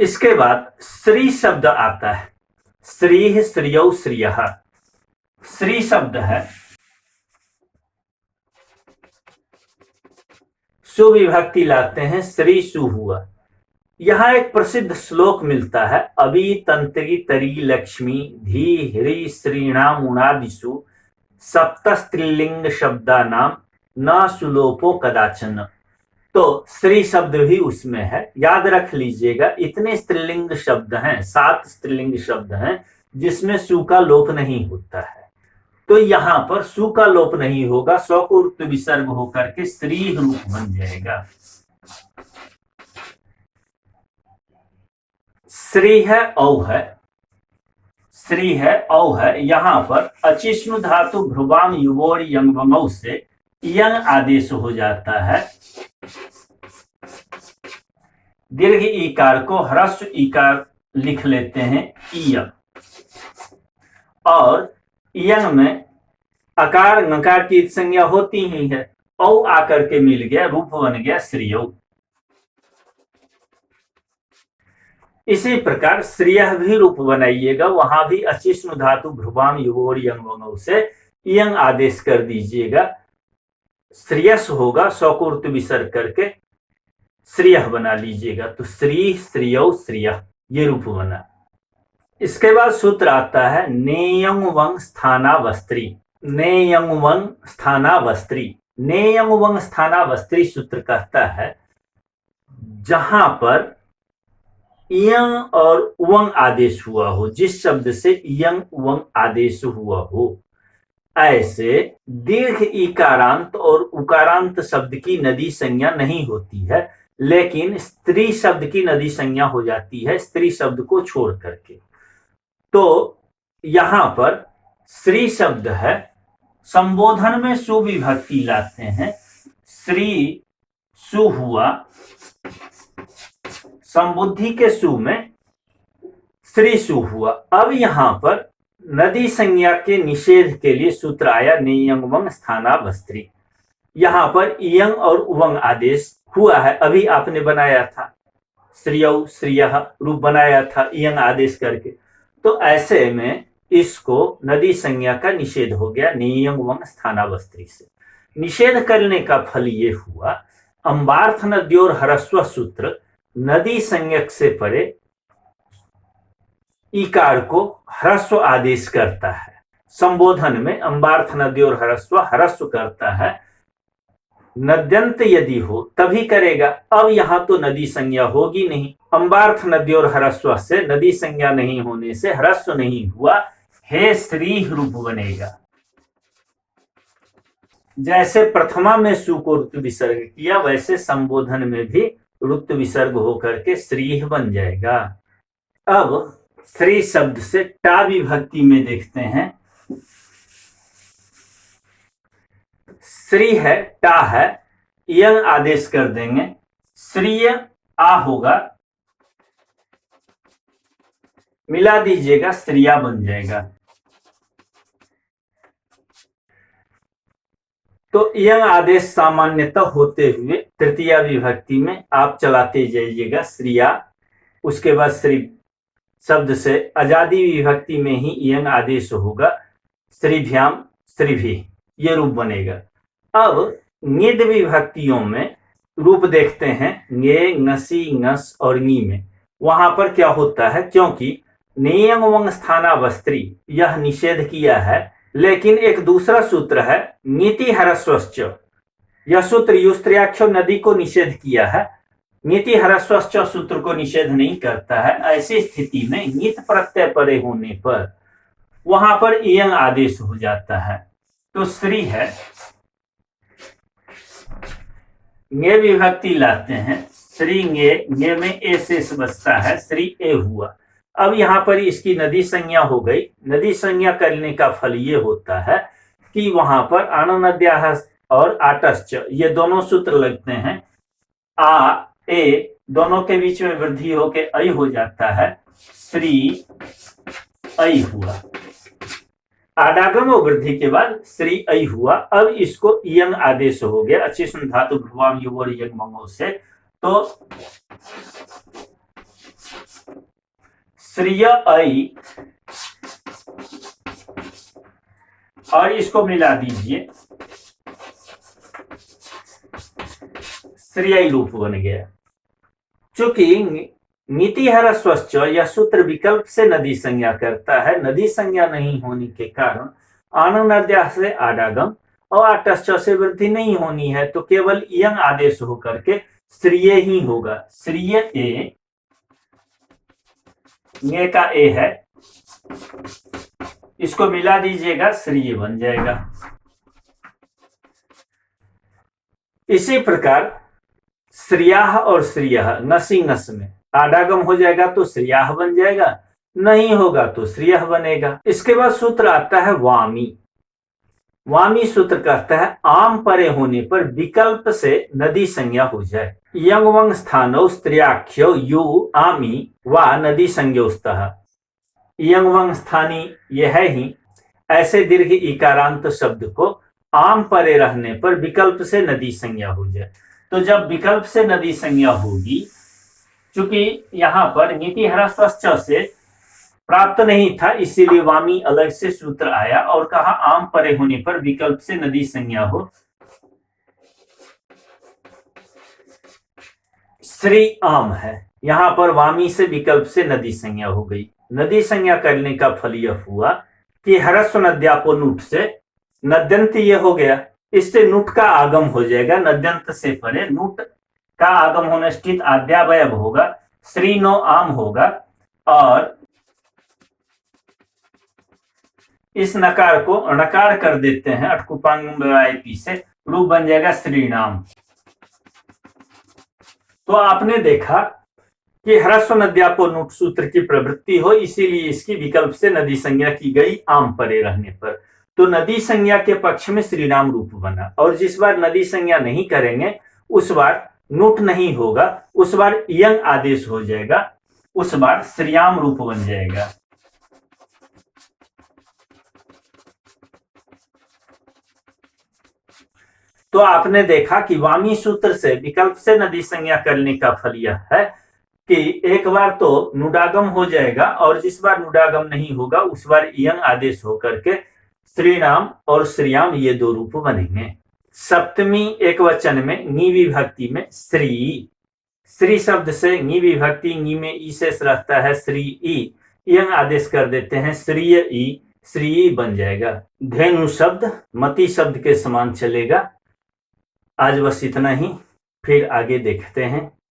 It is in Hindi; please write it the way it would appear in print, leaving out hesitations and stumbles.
इसके बाद श्री शब्द आता है। श्री, श्रियौ, श्रियः। श्री शब्द है, सुविभक्ति लाते हैं, श्री सु हुआ। यहां एक प्रसिद्ध श्लोक मिलता है, अभी तंत्री तरी लक्ष्मी धी ह्री श्रीणाम उणादिषु सप्त स्त्रीलिंग शब्दा नाम न सुलोपो कदाचन। तो स्त्री शब्द भी उसमें है, याद रख लीजिएगा। इतने स्त्रीलिंग शब्द हैं, 7 स्त्रीलिंग शब्द हैं जिसमें सु का लोप नहीं होता है। तो यहां पर सु का लोप नहीं होगा, स्व को ऋत्व विसर्ग होकर के स्त्री रूप बन जाएगा। श्री है, औ है, श्री है, औ है। यहां पर अचिष्णु धातु भ्रुवाम युवोर यंगमौ से यंग आदेश हो जाता है। दीर्घ ईकार को ह्रस्व ईकार लिख लेते हैं इय, और यंग में अकार नकार की संज्ञा होती ही है, औ आकर के मिल गया, रूप बन गया श्रियौ। इसी प्रकार श्रियः भी रूप बनाइएगा, वहां भी अचिष्णु धातु भ्रुवाम युवोर यंगमौ से यंग आदेश कर दीजिएगा। श्रेयस होगा, स्व को ऋत्व विसर्ग करके श्रेयः बना लीजिएगा। तो श्री, श्रियौ, श्रियः ये रूप बना। इसके बाद सूत्र आता है नेयं वंग स्थानावस्त्री। नेयं वंग स्थानावस्त्री। नेयं वंग स्थानावस्त्री सूत्र कहता है जहां पर यं और वंग आदेश हुआ हो, जिस शब्द से यं वंग आदेश हुआ हो, ऐसे दीर्घ इकारांत और उकारांत शब्द की नदी संज्ञा नहीं होती है, लेकिन स्त्री शब्द की नदी संज्ञा हो जाती है, स्त्री शब्द को छोड़ करके। तो यहां पर श्री शब्द है, संबोधन में सुविभक्ति लाते हैं, श्री सु हुआ, संबुद्धि के सु में श्री सु हुआ। अब यहां पर नदी संज्ञा के निषेध के लिए सूत्र आया नेयं वंग स्थानावस्त्री। यहां पर यंग और वंग आदेश हुआ है, अभी आपने बनाया था, श्रियौ, श्रियः रूप बनाया था यंग आदेश करके। तो ऐसे में इसको नदी संज्ञा का निषेध हो गया नेयं वंग स्थानावस्त्री से। निषेध करने का फल ये हुआ, अम्बार्थ नद्योर ह्रस्व सूत्र नदी संज्ञक से परे इकार को ह्रस्व आदेश करता है। संबोधन में अम्बार्थ नद्योर ह्रस्व ह्रस्व करता है, नद्यंत यदि हो तभी करेगा। अब यहां तो नदी संज्ञा होगी नहीं, अम्बार्थ नद्योर ह्रस्व से नदी संज्ञा नहीं होने से ह्रस्व नहीं हुआ, हे श्री रूप बनेगा। जैसे प्रथमा में सु को ऋत्व विसर्ग किया, वैसे संबोधन में भी ऋत्व विसर्ग होकर के श्री बन जाएगा। अब श्री शब्द से टा विभक्ति में देखते हैं। श्री है, टा है, यंग आदेश कर देंगे, श्रीय आ होगा, मिला दीजिएगा, श्रिया बन जाएगा। तो यंग आदेश सामान्यतः होते हुए तृतीया विभक्ति में आप चलाते जाइएगा श्रिया। उसके बाद श्री शब्द से आजादी विभक्ति में ही यंग आदेश होगा, श्रीभ्याम श्रीभी ये रूप बनेगा। अब निद विभक्तियों में रूप देखते हैं, ङे, ङसी, ङस और ङी में। वहां पर क्या होता है, क्योंकि नेयं वंग स्थानावस्त्री यह निषेध किया है, लेकिन एक दूसरा सूत्र है नीति ह्रस्वश्च, यह सूत्र युस्त्र्याख्यो नदी को निषेध किया है, नीति ह्रस्वश्च सूत्र को निषेध नहीं करता है। ऐसी स्थिति में नित प्रत्यय परे होने पर वहां पर यंग आदेश हो जाता है। तो श्री है, ङे विभक्ति लाते हैं, श्री ङे, ङे में ए शेष बचता है, श्री ए हुआ। अब यहां पर इसकी नदी संज्ञा हो गई। नदी संज्ञा करने का फल ये होता है कि वहां पर अननद्याः और आटश्च ये दोनों सूत्र लगते हैं, आ ए दोनों के बीच में वृद्धि होके ऐ हो जाता है, श्री ऐ हुआ। आडागम वृद्धि के बाद श्री ऐ हुआ। अब इसको यंग आदेश हो गया, अचिष्ण धातु भ्रुवाम युवोर यंग मंगो से। तो श्रिय ऐ और इसको मिला दीजिए, श्रिय रूप बन गया। चूंकि नीति ह्रस्वश्च यह सूत्र विकल्प से नदी संज्ञा करता है, नदी संज्ञा नहीं होने के कारण अनुनद्या से आडागम और आटश्च से वृद्धि नहीं होनी है, तो केवल यंग आदेश होकर के श्रिय ही होगा। श्रिय ए, ये का ए है, इसको मिला दीजिएगा, श्रिय बन जाएगा। इसी प्रकार श्रियाह और श्रियः, नसी नस में आडागम हो जाएगा तो श्रियाह बन जाएगा, नहीं होगा तो श्रियः बनेगा। इसके बाद सूत्र आता है वामी। वामी सूत्र कहता है आम परे होने पर विकल्प से नदी संज्ञा हो जाए। यंग वंग स्थानो स्त्रियाख्यो यु आमी व नदी संज्ञोस्तः। यंग वंग स्थानी यह है ही, ऐसे दीर्घ इकारांत शब्द को आम परे रहने पर विकल्प से नदी संज्ञा हो जाए। तो जब विकल्प से नदी संज्ञा होगी, चूंकि यहां पर नीति ह्रस्वश्च से प्राप्त नहीं था, इसीलिए वामी अलग से सूत्र आया और कहा आम परे होने पर विकल्प से नदी संज्ञा हो। श्री आम है, यहां पर वामी से विकल्प से नदी संज्ञा हो गई। नदी संज्ञा करने का फल यह हुआ कि ह्रस्व नद्यापो नुट से नद्यंत ये हो गया, इससे नुट का आगम हो जाएगा। नद्यंत से परे नुट का आगम होने स्थित आद्यावयव होगा, श्री नो आम होगा और इस नकार को णकार कर देते हैं, अटकुपांग से रूप बन जाएगा श्रीनाम। तो आपने देखा कि ह्रस्व नद्यापो नुट सूत्र की प्रवृत्ति हो, इसीलिए इसकी विकल्प से नदी संज्ञा की गई आम परे रहने पर। तो नदी संज्ञा के पक्ष में श्रीनाम रूप बना, और जिस बार नदी संज्ञा नहीं करेंगे उस बार नुट नहीं होगा, उस बार यंग आदेश हो जाएगा, उस बार श्रियाम रूप बन जाएगा। तो आपने देखा कि वामी सूत्र से विकल्प से नदी संज्ञा करने का फल यह है कि एक बार तो नुडागम हो जाएगा, और जिस बार नुडागम नहीं होगा उस बार यंग आदेश होकर के श्रीनाम और श्रियाम ये दो रूप बनेंगे। सप्तमी एक वचन में नी विभक्ति में श्री, श्री शब्द से नी विभक्ति, नी में ई शेष रहता है, श्री ई, यंग आदेश कर देते हैं, श्रीय ई, श्री बन जाएगा। धेनु शब्द मति शब्द के समान चलेगा। आज बस इतना ही, फिर आगे देखते हैं।